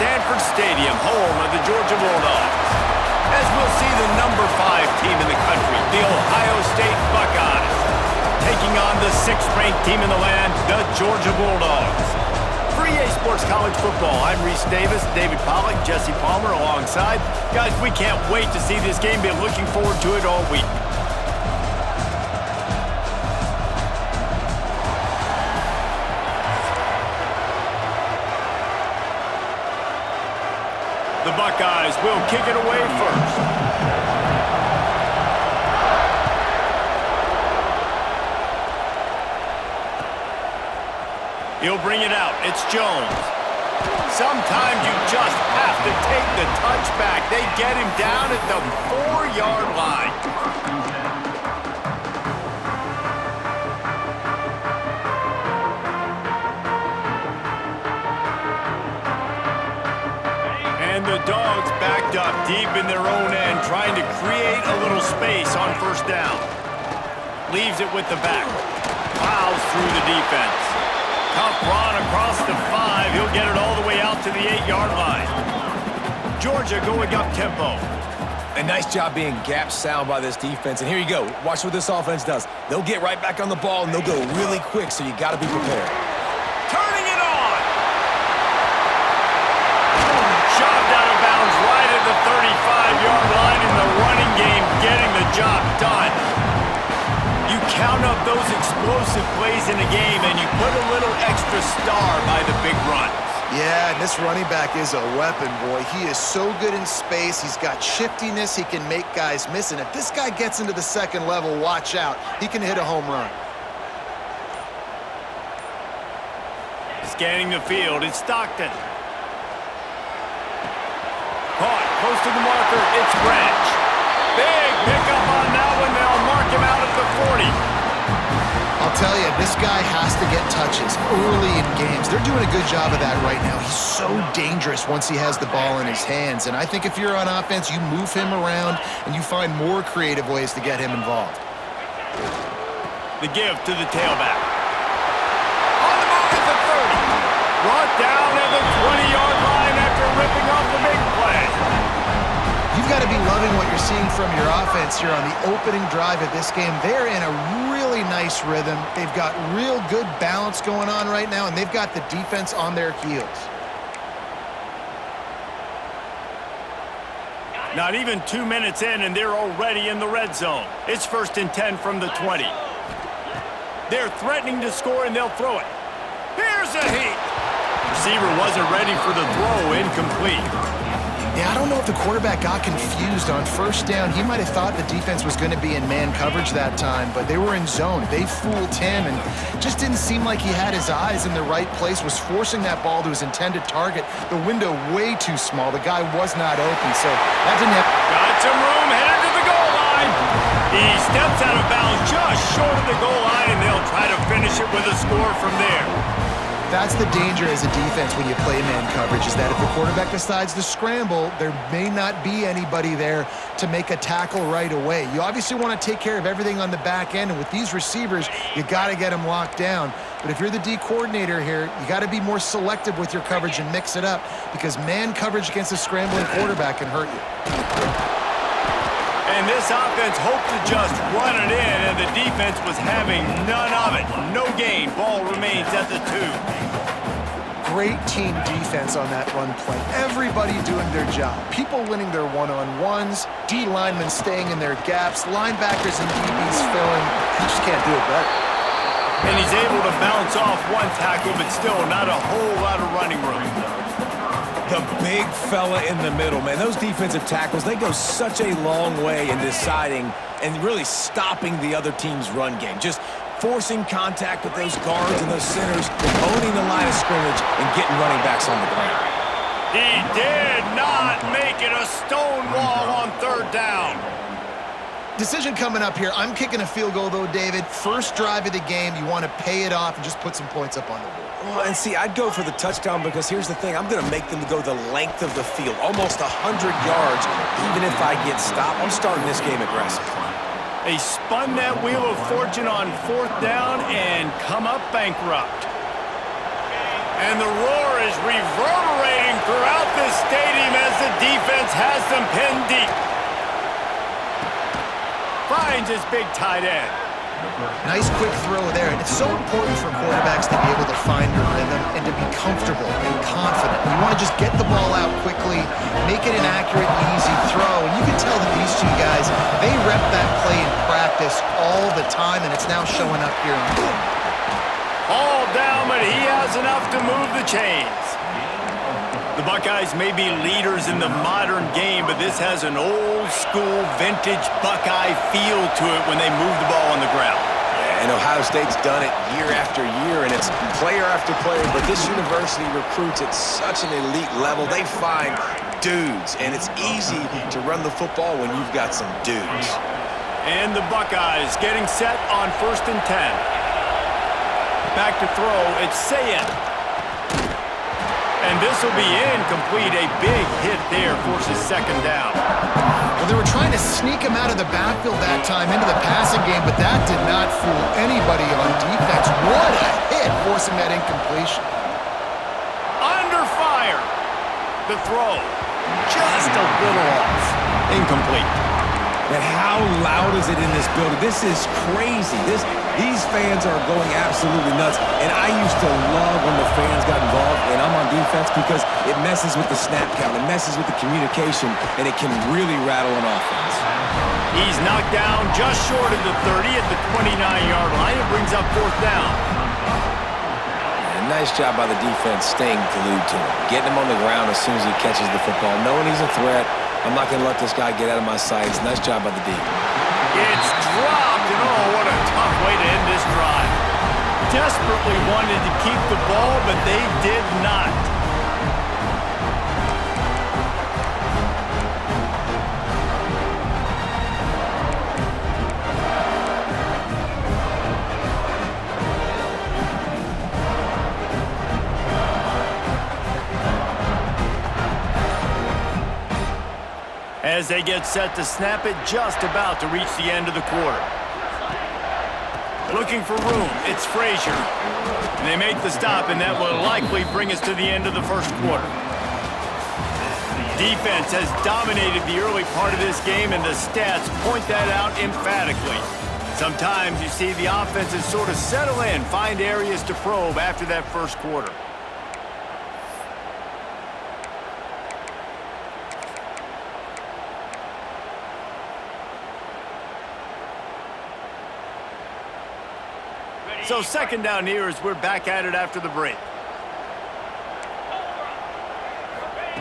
Sanford Stadium, home of the Georgia BullDogs. As we'll see the number 5 team in the country, the Ohio State Buckeyes, taking on the 6th-ranked team in the land, the Georgia BullDogs. For EA Sports College Football, I'm Reese Davis, David Pollack, Jesse Palmer alongside. Guys, we can't wait to see this game. Been looking forward to it all week. The Buckeyes will kick it away first. He'll bring it out. It's Jones. Sometimes you just have to take the touchback. They get him down at the 4-yard line. And the Dogs backed up deep in their own end, trying to create a little space on first down. Leaves it with the back. Plows through the defense. Tough run across the 5. He'll get it all the way out to the 8-yard line. Georgia going up tempo. A nice job being gap sound by this defense. And here you go. Watch what this offense does. They'll get right back on the ball, and they'll go really quick, so you got to be prepared. Turning it on. Shoved out of bounds right at the 35-yard line in the running game, getting the job done. You count up those explosive plays in a game, and you put a little extra star by the big run. Yeah, and this running back is a weapon, boy. He is so good in space. He's got shiftiness. He can make guys miss. And if this guy gets into the second level, watch out. He can hit a home run. Scanning the field, it's Stockton. Caught, close to the marker, it's Branch. Big pickup on that one. They'll mark him out at the 40. I'll tell you, this guy has to get touches early in games. They're doing a good job of that right now. He's so dangerous once he has the ball in his hands. And I think if you're on offense, you move him around and you find more creative ways to get him involved. The give to the tailback. On the move at the 30. Brought down at the 20-yard line after ripping off the big play. You've got to be loving what you're seeing from your offense here on the opening drive of this game. They're in a really nice rhythm. They've got real good balance going on right now, and they've got the defense on their heels. Not even 2 minutes in, and they're already in the red zone. It's 1st and 10 from the 20. They're threatening to score, and they'll throw it. Here's a heat. Receiver wasn't ready for the throw, incomplete. Yeah, I don't know if the quarterback got confused on first down. He might have thought the defense was going to be in man coverage that time, but they were in zone. They fooled him and just didn't seem like he had his eyes in the right place, was forcing that ball to his intended target. The window way too small. The guy was not open, so that didn't happen. Got some room, headed to the goal line. He steps out of bounds just short of the goal line, and they'll try to finish it with a score from there. That's the danger as a defense when you play man coverage, is that if the quarterback decides to scramble, there may not be anybody there to make a tackle right away. You obviously want to take care of everything on the back end, and with these receivers, you got to get them locked down. But if you're the D coordinator here, you got to be more selective with your coverage and mix it up, because man coverage against a scrambling quarterback can hurt you. And this offense hoped to just run it in, and the defense was having none of it. No gain. Ball remains at the 2. Great team defense on that run play. Everybody doing their job. People winning their one-on-ones, D linemen staying in their gaps, linebackers and DBs filling. You just can't do it better. And he's able to bounce off one tackle, but still not a whole lot of running room. The big fella in the middle, man. Those defensive tackles, they go such a long way in deciding and really stopping the other team's run game. Just forcing contact with those guards and those centers, owning the line of scrimmage, and getting running backs on the ground. He did not make it a stone wall on 3rd down. Decision coming up here. I'm kicking a field goal, though, David. First drive of the game, you want to pay it off and just put some points up on the board. Well, and see, I'd go for the touchdown because here's the thing. I'm going to make them go the length of the field, almost 100 yards, even if I get stopped. I'm starting this game aggressive. They spun that wheel of fortune on 4th down and come up bankrupt. And the roar is reverberating throughout the defense has them pinned deep. Finds his big tight end. Nice quick throw there. And it's so important for quarterbacks to be able to find your rhythm and to be comfortable and confident. You want to just get the ball out quickly, make it an accurate and easy throw. And you can tell that these two guys, they rep that play in practice all the time, and it's now showing up here on film. All down, but he has enough to move the chains. The Buckeyes may be leaders in the modern game, but this has an old-school, vintage Buckeye feel to it when they move the ball on the ground. Yeah, and Ohio State's done it year after year, and it's player after player, but this university recruits at such an elite level. They find dudes, and it's easy to run the football when you've got some dudes. And the Buckeyes getting set on 1st and 10. Back to throw, it's Sayin. And this will be incomplete. A big hit there forces 2nd down. Well, they were trying to sneak him out of the backfield that time into the passing game, but that did not fool anybody on defense. What a hit, forcing that incompletion. Under fire. The throw, just a little off. Incomplete. And how loud is it in this building? This is crazy. These fans are going absolutely nuts. And I used to love when the fans got involved, and I'm on defense because it messes with the snap count. It messes with the communication, and it can really rattle an offense. He's knocked down just short of the 30 at the 29-yard line. It brings up 4th down. And nice job by the defense staying glued to him. Getting him on the ground as soon as he catches the football. Knowing he's a threat. I'm not going to let this guy get out of my sights. Nice job by the D. It's dropped, and oh, what a tough way to end this drive. Desperately wanted to keep the ball, but they did not. As they get set to snap it, just about to reach the end of the quarter. Looking for room, it's Frazier. And they make the stop, and that will likely bring us to the end of the 1st quarter. Defense has dominated the early part of this game, and the stats point that out emphatically. Sometimes you see the offenses sort of settle in, find areas to probe after that 1st quarter. So 2nd down here as we're back at it after the break.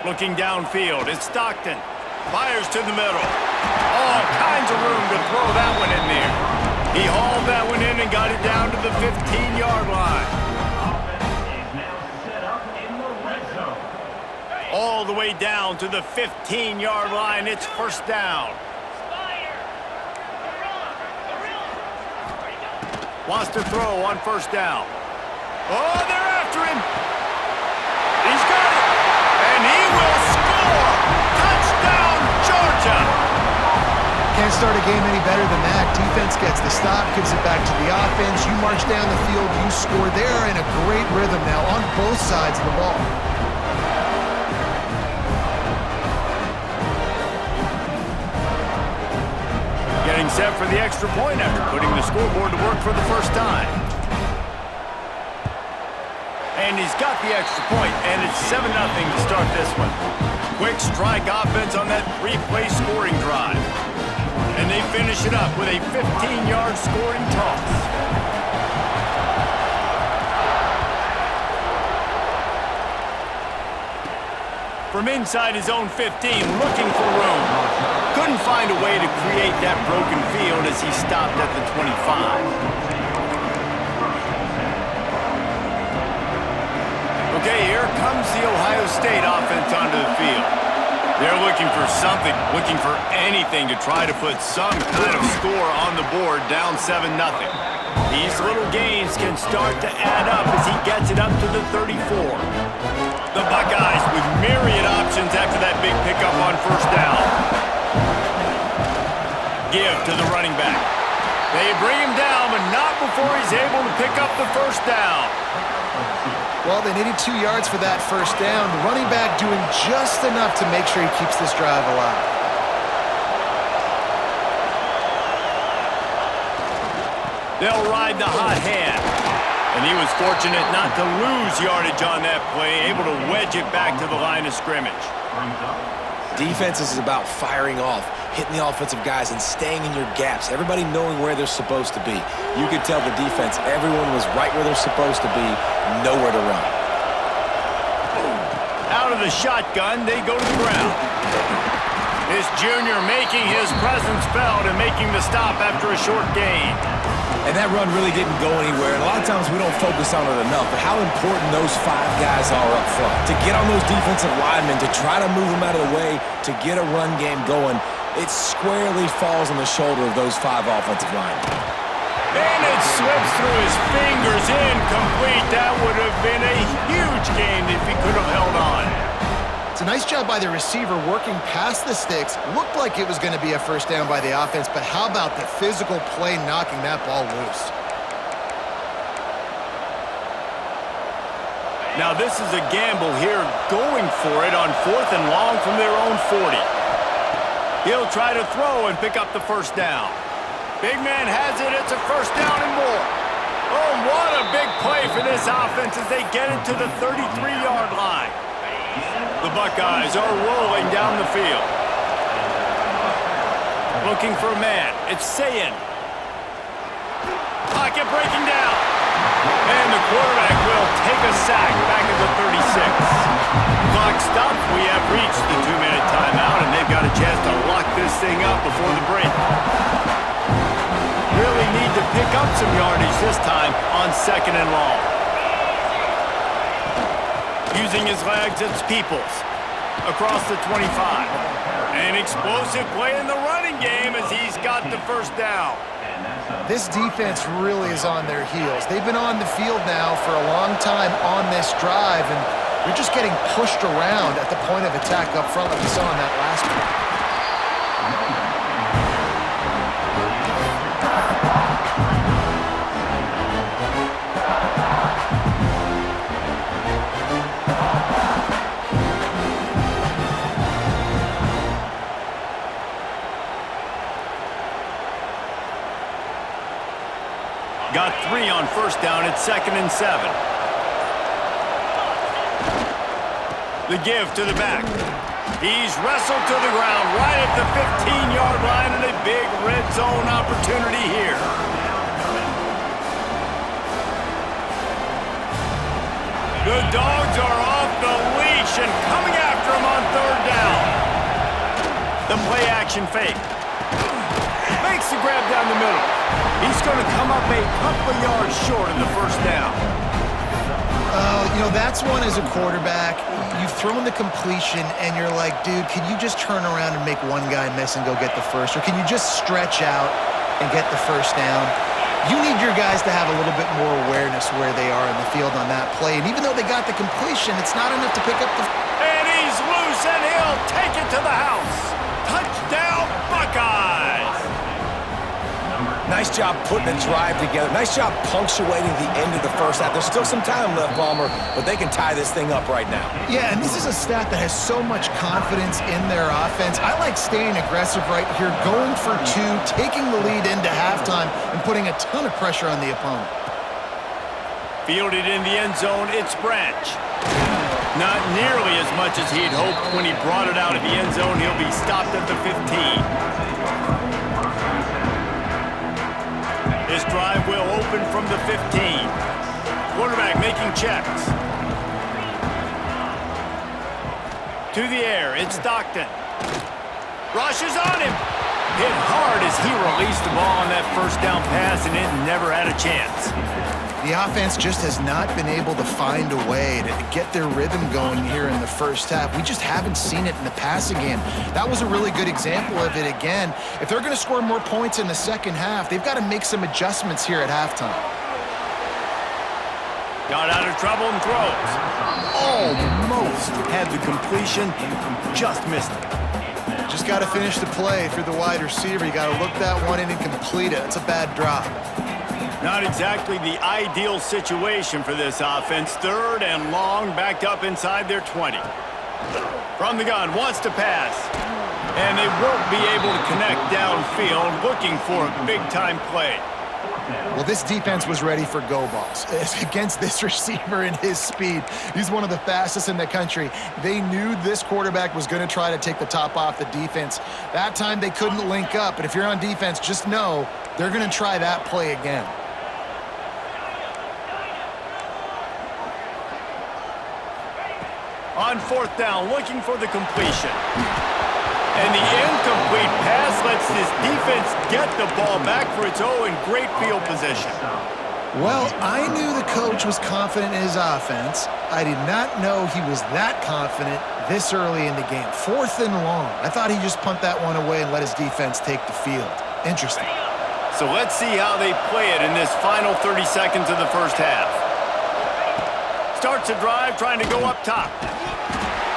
Looking downfield, it's Stockton. Fires to the middle. All kinds of room to throw that one in there. He hauled that one in and got it down to the 15-yard line. All the way down to the 15-yard line. It's 1st down. Wants to throw on 1st down. Oh, they're after him. He's got it. And he will score. Touchdown, Georgia. Can't start a game any better than that. Defense gets the stop, gives it back to the offense. You march down the field, you score. They're in a great rhythm now on both sides of the ball. Getting set for the extra point after putting the scoreboard to work for the 1st time. And he's got the extra point, and it's 7-0 to start this one. Quick strike offense on that 3-play scoring drive. And they finish it up with a 15-yard scoring toss. From inside his own 15, looking for room. Couldn't find a way to create that broken field as he stopped at the 25. Okay, here comes the Ohio State offense onto the field. They're looking for something, looking for anything to try to put some kind of score on the board, down 7-0. These little gains can start to add up as he gets it up to the 34. The Buckeyes with myriad options after that big pickup on 1st down. Give to the running back. They bring him down, but not before he's able to pick up the 1st down. Well, they needed 2 yards for that first down. The running back doing just enough to make sure he keeps this drive alive. They'll ride the hot hand. And he was fortunate not to lose yardage on that play, able to wedge it back to the line of scrimmage. Defense is about firing off, hitting the offensive guys, and staying in your gaps. Everybody knowing where they're supposed to be. You could tell the defense, everyone was right where they're supposed to be, nowhere to run. Out of the shotgun, they go to the ground. This junior making his presence felt and making the stop after a short gain. And that run really didn't go anywhere. And a lot of times we don't focus on it enough, but how important those 5 guys are up front. To get on those defensive linemen, to try to move them out of the way, to get a run game going, it squarely falls on the shoulder of those 5 offensive linemen. And it slips through his fingers, incomplete. That would have been a huge gain if he could have held on. It's a nice job by the receiver working past the sticks. Looked like it was going to be a first down by the offense, but how about the physical play knocking that ball loose? Now this is a gamble here, going for it on 4th and long from their own 40. He'll try to throw and pick up the first down. Big man has it, it's a first down and more. Oh, what a big play for this offense as they get it to the 33-yard line. The Buckeyes are rolling down the field. Looking for a man. It's Sayin. Pocket breaking down. And the quarterback will take a sack back at the 36. Clock stopped. We have reached the 2-minute timeout, and they've got a chance to lock this thing up before the break. Really need to pick up some yardage this time on 2nd and long. Using his legs, it's Peoples across the 25. An explosive play in the running game as he's got the first down. This defense really is on their heels. They've been on the field now for a long time on this drive, and they're just getting pushed around at the point of attack up front like we saw in that last one. Got 3 on first down at 2nd and 7. The give to the back. He's wrestled to the ground right at the 15-yard line, and a big red zone opportunity here. The Dogs are off the leash and coming after him on 3rd down. The play action fake. Makes the grab down the middle. He's going to come up a couple of yards short of the first down. You know, that's one as a quarterback. You've thrown the completion, and you're like, dude, can you just turn around and make one guy miss and go get the first? Or can you just stretch out and get the first down? You need your guys to have a little bit more awareness where they are in the field on that play. And even though they got the completion, it's not enough to pick up the... And he's loose, and he'll take it to the house. Touchdown, Buckeyes! Nice job putting a drive together. Nice job punctuating the end of the first half. There's still some time left, Palmer, but they can tie this thing up right now. Yeah, and this is a staff that has so much confidence in their offense. I like staying aggressive right here, going for 2, taking the lead into halftime, and putting a ton of pressure on the opponent. Fielded in the end zone, it's Branch. Not nearly as much as he'd hoped when he brought it out of the end zone. He'll be stopped at the 15. This drive will open from the 15. Quarterback making checks. To the air, it's Stockton. Rushes on him. Hit hard as he released the ball on that first down pass, and it never had a chance. The offense just has not been able to find a way to get their rhythm going here in the first half. We just haven't seen it in the passing game. That was a really good example of it again. If they're going to score more points in the second half, they've got to make some adjustments here at halftime. Got out of trouble and throws. Almost had the completion, just missed it. Just got to finish the play for the wide receiver. You got to look that one in and complete it. It's a bad drop. Not exactly the ideal situation for this offense. 3rd and long, backed up inside their 20. From the gun, wants to pass. And they won't be able to connect downfield, looking for a big-time play. Well, this defense was ready for go balls. Against this receiver and his speed, he's one of the fastest in the country. They knew this quarterback was going to try to take the top off the defense. That time they couldn't link up, and if you're on defense, just know they're going to try that play again. On 4th down, looking for the completion. And the incomplete pass lets this defense get the ball back for its own great field position. Well, I knew the coach was confident in his offense. I did not know he was that confident this early in the game. 4th and long. I thought he'd just punt that one away and let his defense take the field. Interesting. So let's see how they play it in this final 30 seconds of the first half. Starts a drive trying to go up top.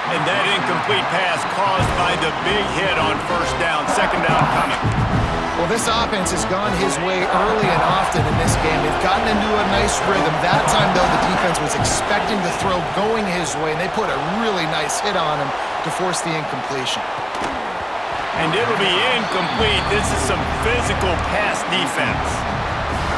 And that incomplete pass caused by the big hit on 1st down. 2nd down coming. Well, this offense has gone his way early and often in this game. They've gotten into a nice rhythm. That time, though, the defense was expecting the throw going his way, and they put a really nice hit on him to force the incompletion. And it'll be incomplete. This is some physical pass defense.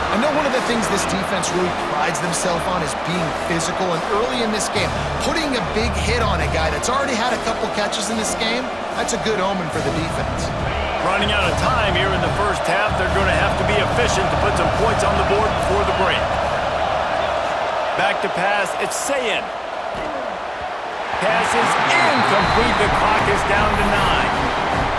I know one of the things this defense really prides themselves on is being physical, and early in this game, putting a big hit on a guy that's already had a couple catches in this game, that's a good omen for the defense. Running out of time here in the first half, they're going to have to be efficient to put some points on the board before the break. Back to pass, it's Sayin. Pass is incomplete, the clock is down to 9.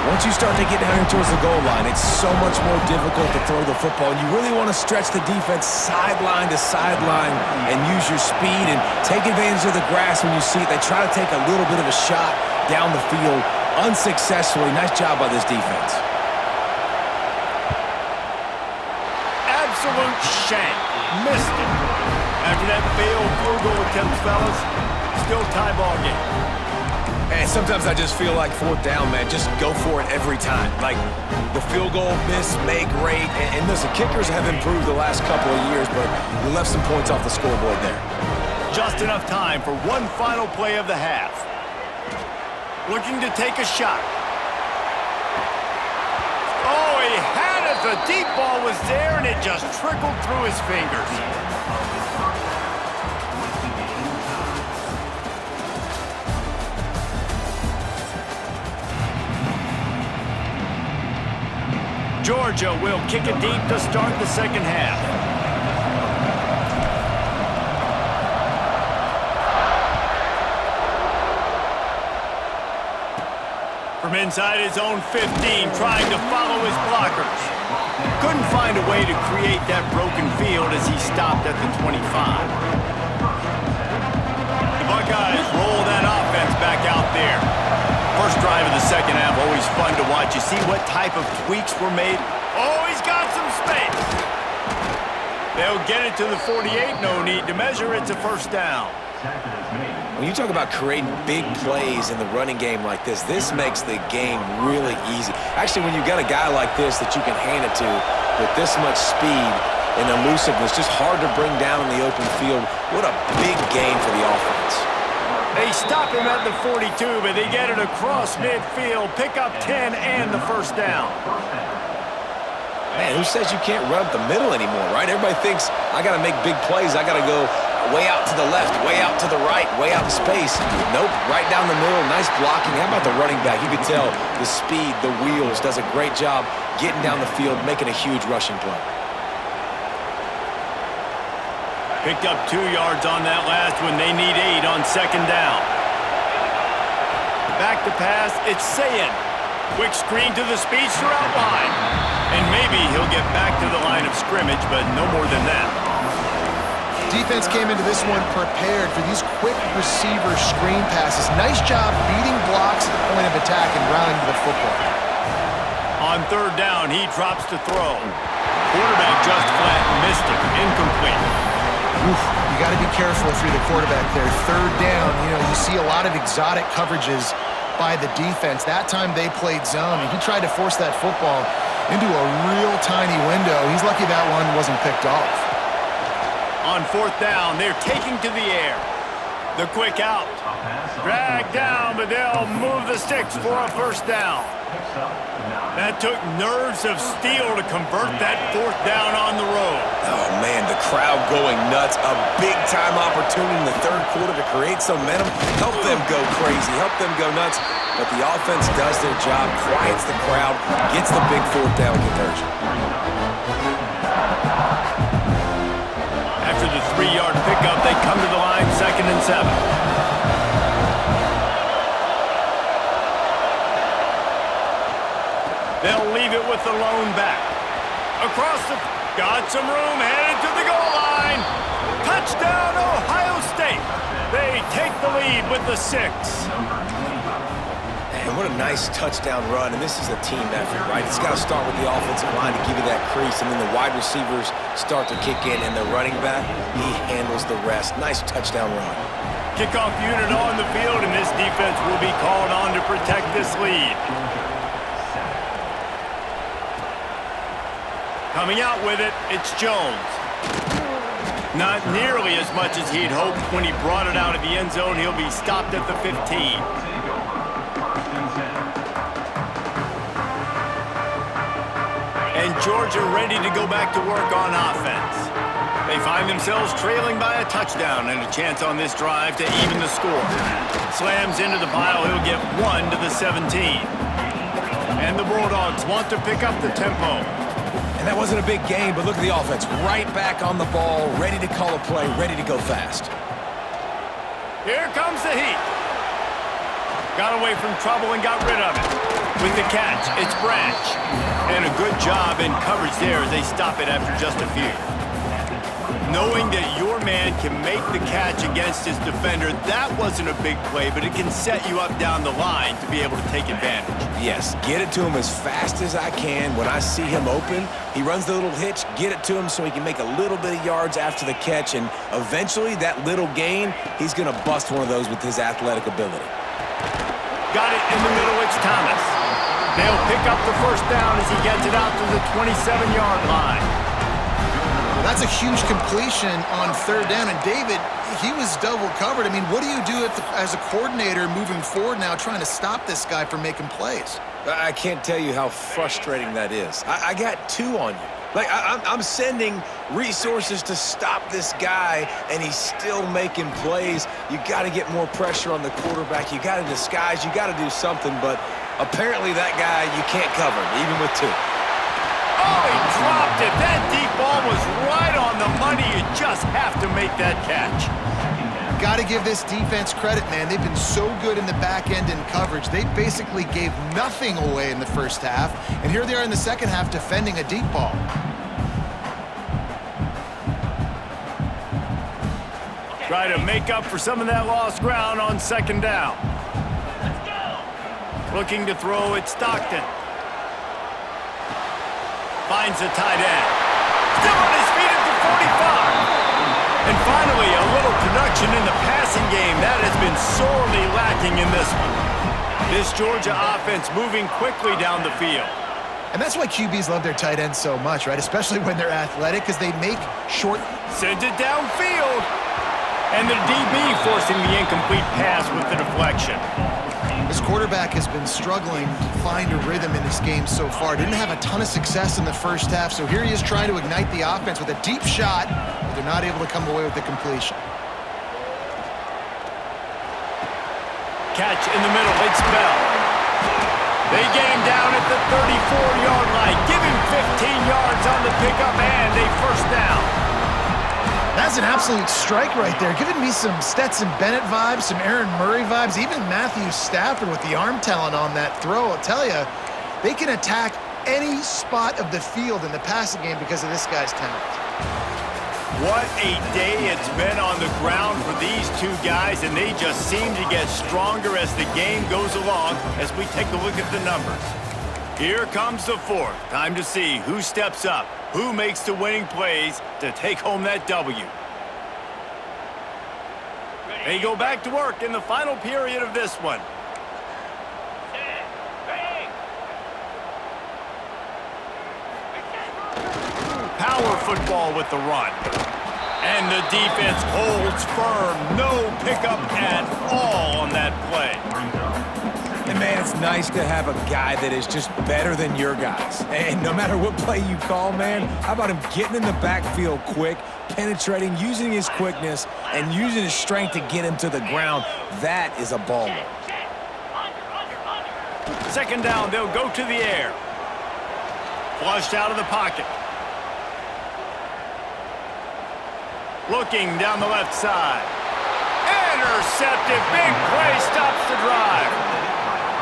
Once you start to get down here towards the goal line, it's so much more difficult to throw the football. You really want to stretch the defense sideline to sideline and use your speed and take advantage of the grass when you see it. They try to take a little bit of a shot down the field unsuccessfully. Nice job by this defense. Absolute shank. Missed it. After that failed field goal attempt, fellas, still tie ball game. And sometimes I just feel like 4th down, man. Just go for it every time. Like the field goal, miss, make, great. And listen, kickers have improved the last couple of years, but you left some points off the scoreboard there. Just enough time for one final play of the half. Looking to take a shot. Oh, he had it. The deep ball was there, and it just trickled through his fingers. Georgia will kick it deep to start the second half. From inside his own 15, trying to follow his blockers. Couldn't find a way to create that broken field as he stopped at the 25. The Buckeyes roll that offense back out there. First drive of the second half, always fun to watch. You see what type of tweaks were made? Oh, he's got some space. They'll get it to the 48. No need to measure. It's a 1st down. When you talk about creating big plays in the running game like this makes the game really easy. Actually, when you've got a guy like this that you can hand it to with this much speed and elusiveness, just hard to bring down in the open field, what a big gain for the offense. They stop him at the 42, but they get it across midfield. Pick up 10 and the 1st down. Man, who says you can't run up the middle anymore, right? Everybody thinks, I got to make big plays. I got to go way out to the left, way out to the right, way out in space. Nope, right down the middle. Nice blocking. How about the running back? You can tell the speed, the wheels, does a great job getting down the field, making a huge rushing play. Picked up 2 yards on that last one. They need 8 on 2nd down. Back to pass, it's Sayin. Quick screen to the speedster out wide. And maybe he'll get back to the line of scrimmage, but no more than that. Defense came into this one prepared for these quick receiver screen passes. Nice job beating blocks at the point of attack and rallying to the football. On 3rd down, he drops to throw. Quarterback just flat missed it. Incomplete. Oof, you got to be careful if you're the quarterback there. 3rd down, you see a lot of exotic coverages by the defense. That time they played zone, and he tried to force that football into a real tiny window. He's lucky that one wasn't picked off. On fourth down, they're taking to the air. The quick out. Dragged down, but they'll move the sticks for a first down. That took nerves of steel to convert that fourth down on the road. Oh, man, the crowd going nuts. A big-time opportunity in the third quarter to create some momentum. Help them go crazy. Help them go nuts. But the offense does their job, quiets the crowd, gets the big fourth down conversion. After the 3-yard pickup, they come to the line, 2nd and 7. They'll leave it with the lone back. Across the... Got some room, headed to the goal line. Touchdown, Ohio State. They take the lead with the 6. And what a nice touchdown run, and this is a team effort, right? It's got to start with the offensive line to give you that crease, and then the wide receivers start to kick in, and the running back, he handles the rest. Nice touchdown run. Kickoff unit on the field, and this defense will be called on to protect this lead. Coming out with it, it's Jones. Not nearly as much as he'd hoped when he brought it out of the end zone. He'll be stopped at the 15. And Georgia ready to go back to work on offense. They find themselves trailing by a touchdown and a chance on this drive to even the score. Slams into the pile. He'll get 1 to the 17. And the Bulldogs want to pick up the tempo. And that wasn't a big game, but look at the offense. Right back on the ball, ready to call a play, ready to go fast. Here comes the heat. Got away from trouble and got rid of it. With the catch, it's Branch. And a good job in coverage there as they stop it after just a few. Knowing that your man can make the catch against his defender, that wasn't a big play, but it can set you up down the line to be able to take advantage. Yes, get it to him as fast as I can. When I see him open, he runs the little hitch, get it to him so he can make a little bit of yards after the catch, and eventually that little gain, he's going to bust one of those with his athletic ability. Got it in the middle, it's Thomas. They'll pick up the first down as he gets it out to the 27-yard line. That's a huge completion on third down. And David, he was double covered. I mean, what do you do as a coordinator moving forward now trying to stop this guy from making plays? I can't tell you how frustrating that is. I got 2 on you. Like, I'm sending resources to stop this guy, and he's still making plays. You got to get more pressure on the quarterback. You got to disguise. You got to do something. But apparently that guy, you can't cover him, even with 2. Oh, he dropped it. That deep ball was right on the money. You just have to make that catch. Got to give this defense credit, man. They've been so good in the back end in coverage. They basically gave nothing away in the first half, and here they are in the second half defending a deep ball. Try to make up for some of that lost ground on second down. Let's go. Looking to throw it, Stockton. Finds a tight end. Still on his feet at the 45. And finally, a little production in the passing game. That has been sorely lacking in this one. This Georgia offense moving quickly down the field. And that's why QBs love their tight ends so much, right? Especially when they're athletic, because they make short... Sends it downfield. And the DB forcing the incomplete pass with the deflection. This quarterback has been struggling to find a rhythm in this game so far. Didn't have a ton of success in the first half, so here he is trying to ignite the offense with a deep shot, but they're not able to come away with the completion. Catch in the middle, it's Bell. They get him down at the 34-yard line. Give him 15 yards on the pickup and a first down. That's an absolute strike right there, giving me some Stetson Bennett vibes, some Aaron Murray vibes, even Matthew Stafford with the arm talent on that throw. I'll tell you, they can attack any spot of the field in the passing game because of this guy's talent. What a day it's been on the ground for these 2 guys, and they just seem to get stronger as the game goes along as we take a look at the numbers. Here comes the 4th. Time to see who steps up, who makes the winning plays to take home that W. They go back to work in the final period of this one. power football with the run. And the defense holds firm. No pickup at all on that play. And, man, it's nice to have a guy that is just better than your guys. And no matter what play you call, man, how about him getting in the backfield quick, penetrating, using his quickness, and using his strength to get him to the ground. That is a baller. Second down, they'll go to the air. Flushed out of the pocket. Looking down the left side. Intercepted. Big play stops the drive.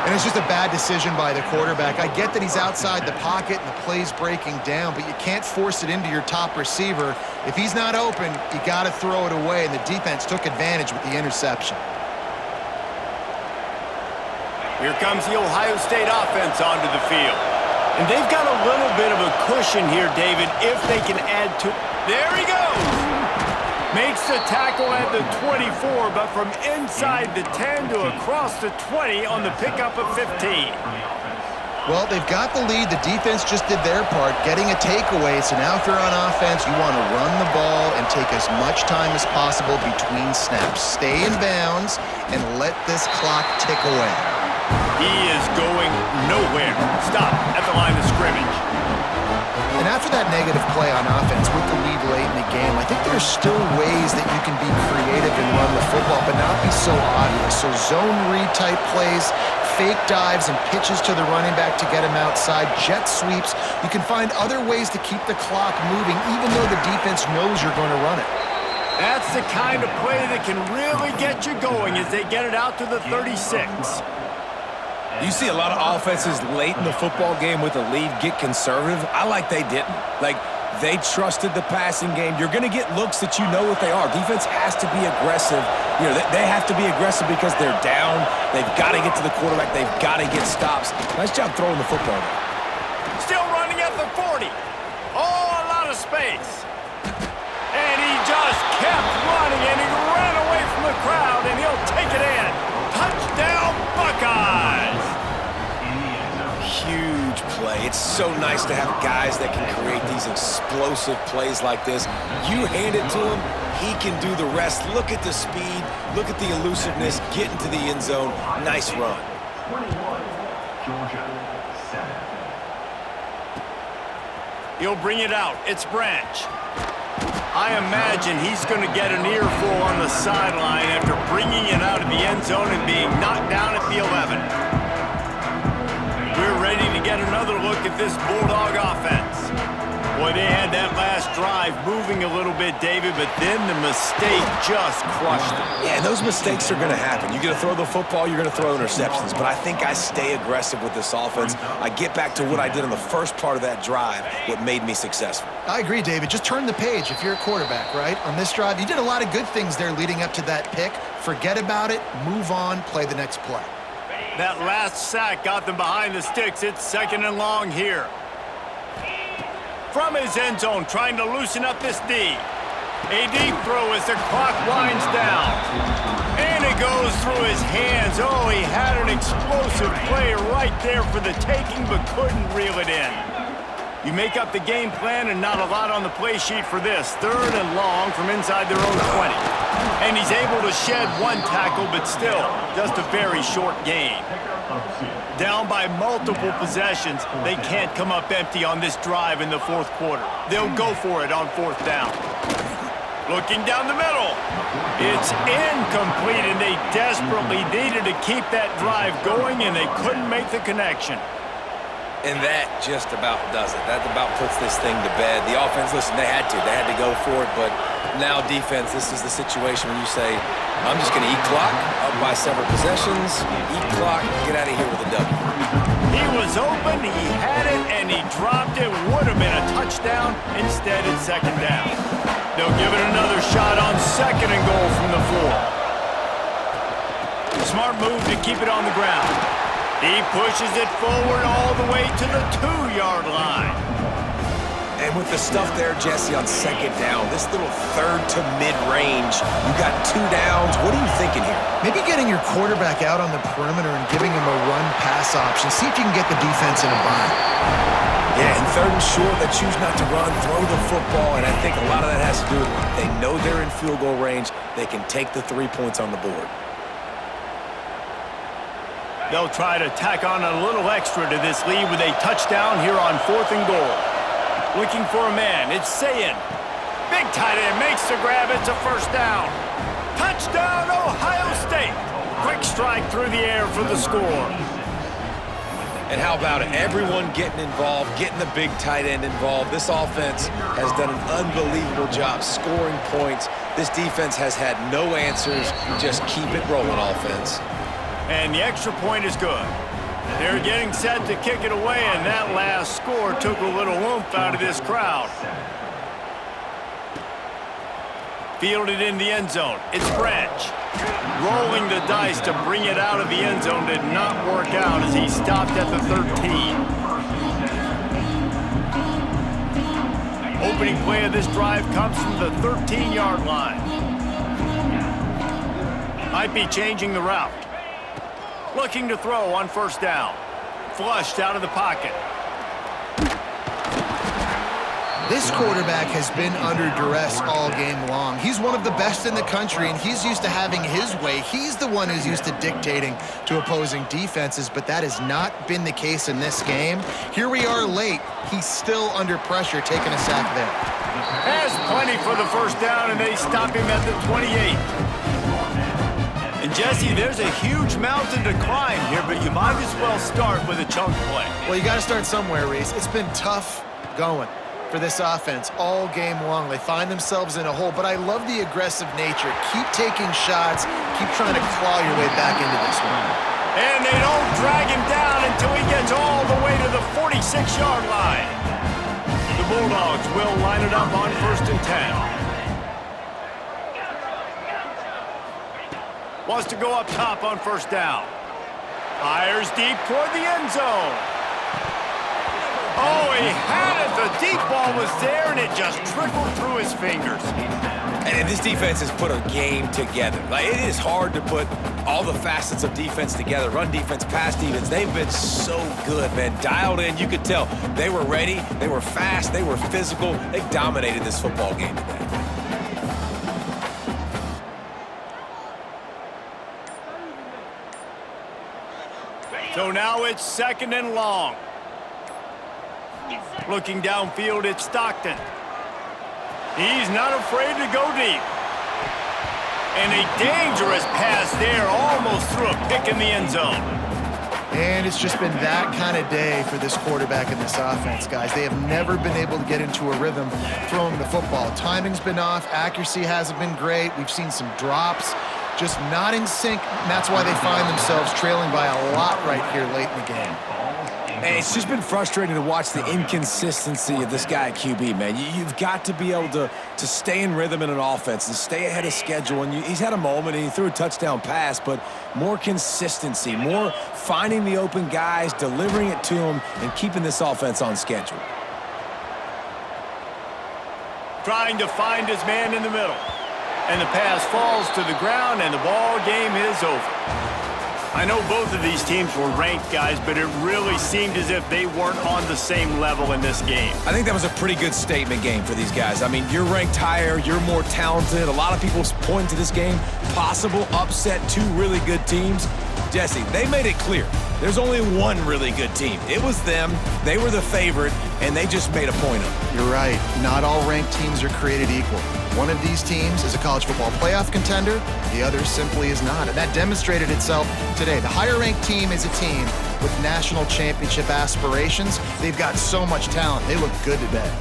And it's just a bad decision by the quarterback. I get that he's outside the pocket and the play's breaking down, but you can't force it into your top receiver. If he's not open, you got to throw it away, and the defense took advantage with the interception. Here comes the Ohio State offense onto the field. And they've got a little bit of a cushion here, David, if they can add to... There he goes! Makes the tackle at the 24, but from inside the 10 to across the 20 on the pickup of 15. Well, they've got the lead. The defense just did their part, getting a takeaway. So now if you're on offense, you want to run the ball and take as much time as possible between snaps. Stay in bounds and let this clock tick away. He is going nowhere. Stop at the line of scrimmage. And after that negative play on offense with the lead late in the game, I think there's still ways that you can be creative and run the football, but not be so obvious. So zone read type plays, fake dives and pitches to the running back to get him outside, jet sweeps. You can find other ways to keep the clock moving, even though the defense knows you're going to run it. That's the kind of play that can really get you going as they get it out to the 36. You see a lot of offenses late in the football game with a lead get conservative. I like they didn't. Like, they trusted the passing game. You're going to get looks that you know what they are. Defense has to be aggressive. You know, they have to be aggressive because they're down. They've got to get to the quarterback. They've got to get stops. Nice job throwing the football. Still running at the 40. Oh, a lot of space. And he just kept running, and he ran away from the crowd, and he'll take it in. Touchdown, Buckeyes! Huge play. It's so nice to have guys that can create these explosive plays like this. You hand it to him, he can do the rest. Look at the speed, look at the elusiveness, get into the end zone. Nice run. 21, Georgia 7. He'll bring it out. It's Branch. I imagine he's going to get an earful on the sideline after bringing it out of the end zone and being knocked down at the 11. We're ready to get another look at this Bulldog offense. Boy, they had that last drive moving a little bit, David, but then the mistake just crushed them. Yeah, and those mistakes are going to happen. You're going to throw the football, you're going to throw interceptions, but I think I stay aggressive with this offense. I get back to what I did in the first part of that drive, what made me successful. I agree, David. Just turn the page if you're a quarterback, right? On this drive, you did a lot of good things there leading up to that pick. Forget about it, move on, play the next play. That last sack got them behind the sticks. It's second and long here. From his end zone, trying to loosen up this D. A deep throw as the clock winds down. And it goes through his hands. Oh, he had an explosive play right there for the taking, but couldn't reel it in. You make up the game plan and not a lot on the play sheet for this. Third and long from inside their own 20. And he's able to shed one tackle, but still, just a very short gain. Down by multiple possessions, they can't come up empty on this drive in the fourth quarter. They'll go for it on fourth down. Looking down the middle. It's incomplete, and they desperately needed to keep that drive going, and they couldn't make the connection. And that just about does it. That about puts this thing to bed. The offense, listen, they had to go for it, but now defense, this is the situation where you say, I'm just going to eat clock, up by several possessions, eat clock, get out of here with a W. He was open, he had it, and he dropped it. Would have been a touchdown. Instead, it's second down. They'll give it another shot on second and goal from the 4. Smart move to keep it on the ground. He pushes it forward all the way to the 2-yard line. And with the stuff there, Jesse, on second down, this little third to mid-range, you got 2 downs. What are you thinking here? Maybe getting your quarterback out on the perimeter and giving him a run-pass option. See if you can get the defense in a bind. Yeah, and third and short, they choose not to run, throw the football, and I think a lot of that has to do with they know they're in field goal range. They can take the 3 points on the board. They'll try to tack on a little extra to this lead with a touchdown here on 4th and goal. Looking for a man, it's Sayin. Big tight end makes the grab, it's a first down. Touchdown, Ohio State. Quick strike through the air for the score. And how about it? Everyone getting involved, getting the big tight end involved. This offense has done an unbelievable job scoring points. This defense has had no answers. Just keep it rolling, offense. And the extra point is good. They're getting set to kick it away, and that last score took a little oomph out of this crowd. Fielded in the end zone. It's Branch. Rolling the dice to bring it out of the end zone did not work out as he stopped at the 13. Opening play of this drive comes from the 13-yard line. Might be changing the route. Looking to throw on first down. Flushed out of the pocket. This quarterback has been under duress all game long. He's one of the best in the country, and he's used to having his way. He's the one who's used to dictating to opposing defenses, but that has not been the case in this game. Here we are late. He's still under pressure, taking a sack there. Has plenty for the first down, and they stop him at the 28. And Jesse, there's a huge mountain to climb here, but you might as well start with a chunk play. Well, you got to start somewhere, Reese. It's been tough going for this offense all game long. They find themselves in a hole, but I love the aggressive nature. Keep taking shots. Keep trying to claw your way back into this one. And they don't drag him down until he gets all the way to the 46-yard line. The Bulldogs will line it up on 1st and 10. Wants to go up top on first down. Fires deep toward the end zone. Oh, he had it. The deep ball was there, and it just trickled through his fingers. And this defense has put a game together. Like, it is hard to put all the facets of defense together. Run defense, pass defense. They've been so good, man. Dialed in. You could tell they were ready. They were fast. They were physical. They dominated this football game today. So now it's 2nd and long. Looking downfield, it's Stockton. He's not afraid to go deep. And a dangerous pass there, almost threw a pick in the end zone. And it's just been that kind of day for this quarterback and this offense, guys. They have never been able to get into a rhythm throwing the football. Timing's been off. Accuracy hasn't been great. We've seen some drops. Just not in sync, and that's why they find themselves trailing by a lot right here late in the game. And it's just been frustrating to watch the inconsistency of this guy at QB, man. You've got to be able to stay in rhythm in an offense and stay ahead of schedule. And he's had a moment, and he threw a touchdown pass, but more consistency, more finding the open guys, delivering it to them, and keeping this offense on schedule. Trying to find his man in the middle. And the pass falls to the ground, and the ball game is over. I know both of these teams were ranked, guys, but it really seemed as if they weren't on the same level in this game. I think that was a pretty good statement game for these guys. I mean, you're ranked higher, you're more talented. A lot of people point to this game, possible upset, 2 really good teams. Jesse, they made it clear. There's only one really good team. It was them. They were the favorite, and they just made a point of it. You're right. Not all ranked teams are created equal. One of these teams is a college football playoff contender. The other simply is not. And that demonstrated itself today. The higher-ranked team is a team with national championship aspirations. They've got so much talent. They look good today.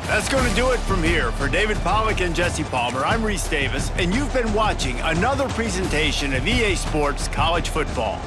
That's going to do it from here. For David Pollack and Jesse Palmer, I'm Reese Davis, and you've been watching another presentation of EA Sports College Football.